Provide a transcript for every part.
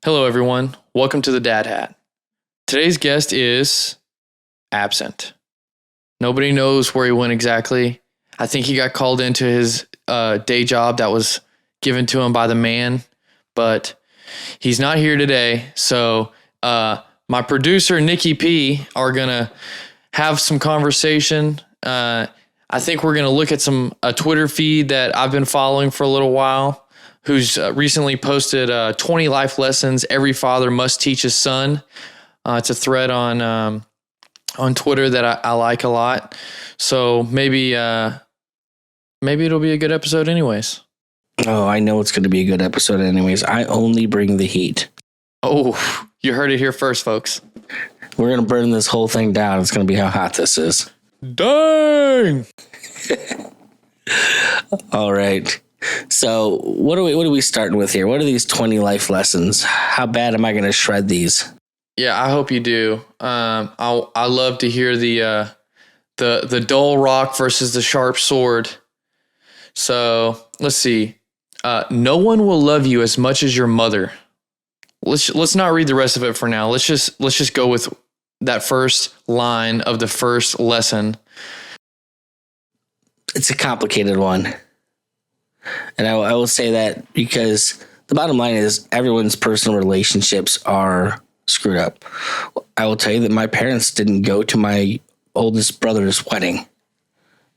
Hello, everyone. Welcome to the Dad Hat. Today's guest is absent. Nobody knows where he went exactly. I think he got called into his day job that was given to him by the man, but he's not here today. So my producer, Nicky P, are going to have some conversation. I think we're going to look at a Twitter feed that I've been following for a little while, who's recently posted 20 life lessons every father must teach his son. It's a thread on Twitter that I like a lot. So maybe it'll be a good episode anyways. Oh, I know it's going to be a good episode anyways. I only bring the heat. Oh, you heard it here first, folks. We're going to burn this whole thing down. It's going to be how hot this is. Dang! All right. So what are we starting with here? What are these 20 life lessons? How bad am I going to shred these? Yeah, I hope you do. I love to hear the dull rock versus the sharp sword. So let's see. No one will love you as much as your mother. Let's not read the rest of it for now. Let's just go with that first line of the first lesson. It's a complicated one. And I will say that because the bottom line is everyone's personal relationships are screwed up. I will tell you that my parents didn't go to my oldest brother's wedding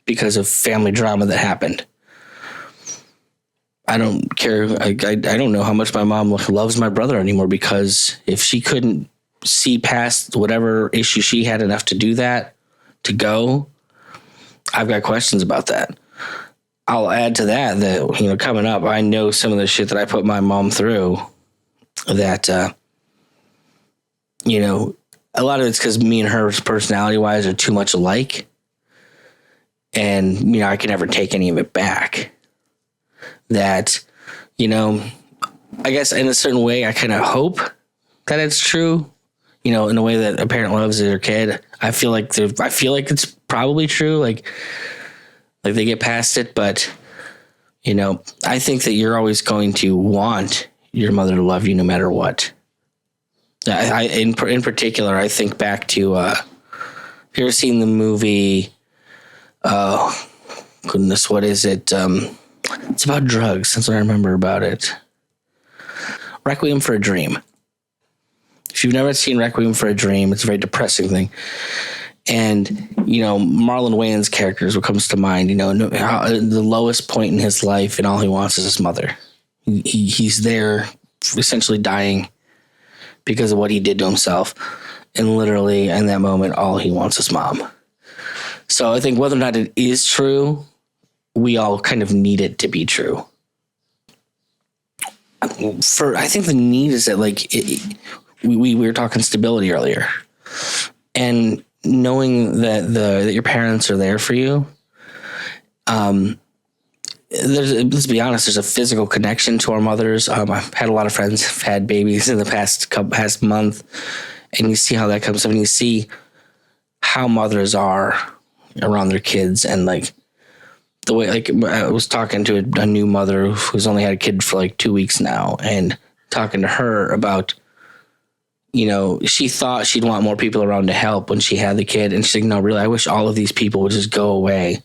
because of family drama that happened. I don't care. I don't know how much my mom loves my brother anymore, because if she couldn't see past whatever issue she had enough to do that, to go, I've got questions about that. I'll add to that, coming up, I know some of the shit that I put my mom through that, a lot of it's because me and her personality wise are too much alike. And, I can never take any of it back. That, I guess in a certain way, I kind of hope that it's true, in a way that a parent loves their kid. I feel like it's probably true. Like they get past it, but I think that you're always going to want your mother to love you no matter what. In particular, I think back to, have you ever seen the movie? Oh goodness, what is it? It's about drugs. That's what I remember about it. Requiem for a Dream. If you've never seen Requiem for a Dream, it's a very depressing thing. And, Marlon Wayans' character is what comes to mind, the lowest point in his life, and all he wants is his mother. He's there essentially dying because of what he did to himself. And literally in that moment, all he wants is mom. So I think whether or not it is true, we all kind of need it to be true. I think the need is that we were talking stability earlier, and knowing that your parents are there for you. Let's be honest, there's a physical connection to our mothers. I've had a lot of friends who've had babies in the past month, and you see how that comes up, and you see how mothers are around their kids, and the way, I was talking to a new mother who's only had a kid for 2 weeks now, and talking to her about, she thought she'd want more people around to help when she had the kid. And she's like, no, really, I wish all of these people would just go away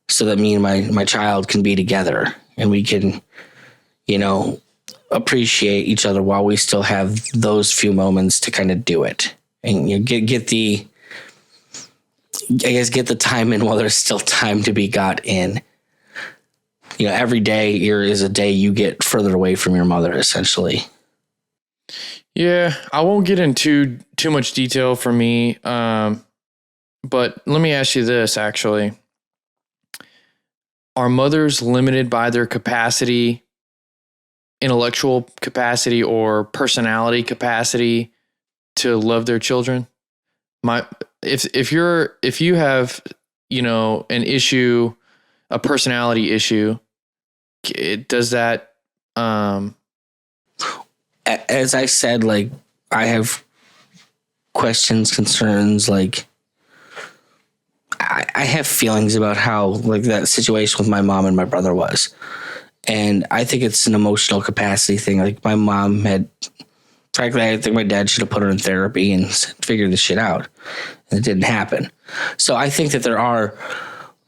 so that me and my child can be together and we can, appreciate each other while we still have those few moments to kind of do it. And get the time in while there's still time to be got in. Every day here is a day you get further away from your mother, essentially. Yeah, I won't get into too much detail for me, but let me ask you this, actually. Are mothers limited by their capacity, intellectual capacity, or personality capacity to love their children? If you have, an issue, a personality issue, does that, as I said, I have questions, concerns, I have feelings about how that situation with my mom and my brother was. And I think it's an emotional capacity thing. My mom had Frankly, I think my dad should have put her in therapy and figured this shit out. And it didn't happen. So I think that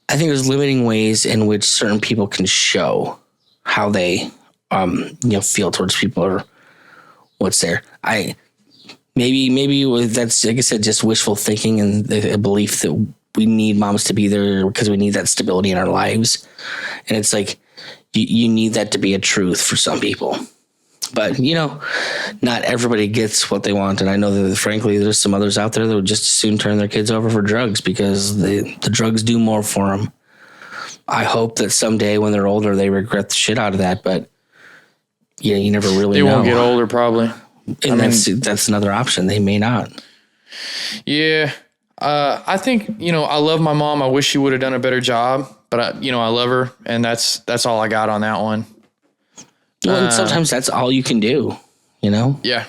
there's limiting ways in which certain people can show how they, feel towards people or what's there. Maybe that's, like I said, just wishful thinking and a belief that we need moms to be there because we need that stability in our lives. And it's like, you need that to be a truth for some people. But, not everybody gets what they want. And I know that, frankly, there's some others out there that would just as soon turn their kids over for drugs because the drugs do more for them. I hope that someday when they're older, they regret the shit out of that. But, you never really know. They won't get older, probably. And that's another option. They may not. Yeah. I think, I love my mom. I wish she would have done a better job. But, I love her. And that's all I got on that one. Well, and sometimes that's all you can do, Yeah.